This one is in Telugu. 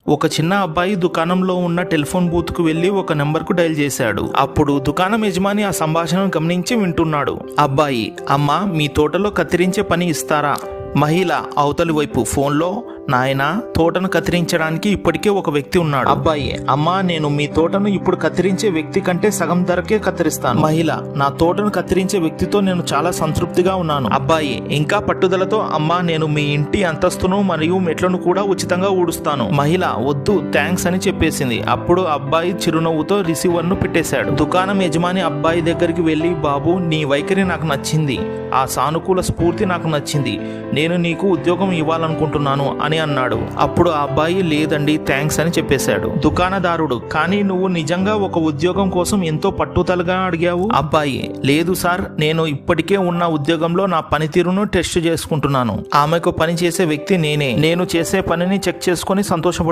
ఒక చిన్న అబ్బాయి దుకాణంలో ఉన్న టెలిఫోన్ బూత్ కు వెళ్లి ఒక నెంబర్ కు డయల్ చేశాడు. అప్పుడు దుకాణం యజమాని ఆ సంభాషణను గమనించి వింటున్నాడు. అబ్బాయి, అమ్మా మీ తోటలో కత్తిరించే పని ఇస్తారా? మహిళ అవతలి వైపు ఫోన్లో, నాయనా తోటను కత్తిరించడానికి ఇప్పటికే ఒక వ్యక్తి ఉన్నాడు. అబ్బాయి, అమ్మా నేను మీ తోటను ఇప్పుడు కత్తిరించే వ్యక్తి కంటే సగం ధరకే కత్తిరిస్తాను. మహిళ, నా తోటను కత్తిరించే వ్యక్తితో నేను చాలా సంతృప్తిగా ఉన్నాను. అబ్బాయి ఇంకా పట్టుదలతో, అమ్మా నేను మీ ఇంటి అంతస్తును మరియు మెట్లను కూడా ఉచితంగా ఊడుస్తాను. మహిళ వద్దు థ్యాంక్స్ అని చెప్పేసింది. అప్పుడు అబ్బాయి చిరునవ్వుతో రిసీవర్ ను పెట్టేశాడు. దుకాణం యజమాని అబ్బాయి దగ్గరికి వెళ్లి, బాబు నీ వైఖరి నాకు నచ్చింది, ఆ సానుకూల స్ఫూర్తి నాకు నచ్చింది, నేను నీకు ఉద్యోగం ఇవ్వాలనుకుంటున్నాను అని అన్నాడు. అప్పుడు ఆ అబ్బాయి లేదండి థ్యాంక్స్ అని చెప్పేశాడు. దుకాణదారుడు, కానీ నువ్వు నిజంగా ఒక ఉద్యోగం కోసం ఎంతో పట్టుదలగా అడిగావు. అబ్బాయి, లేదు సార్, నేను ఇప్పటికే ఉన్న ఉద్యోగంలో నా పనితీరును టెస్ట్ చేసుకుంటున్నాను. ఆమెకు పని చేసే వ్యక్తి నేనే. నేను చేసే పనిని చెక్ చేసుకుని సంతోషపడుతున్నాను.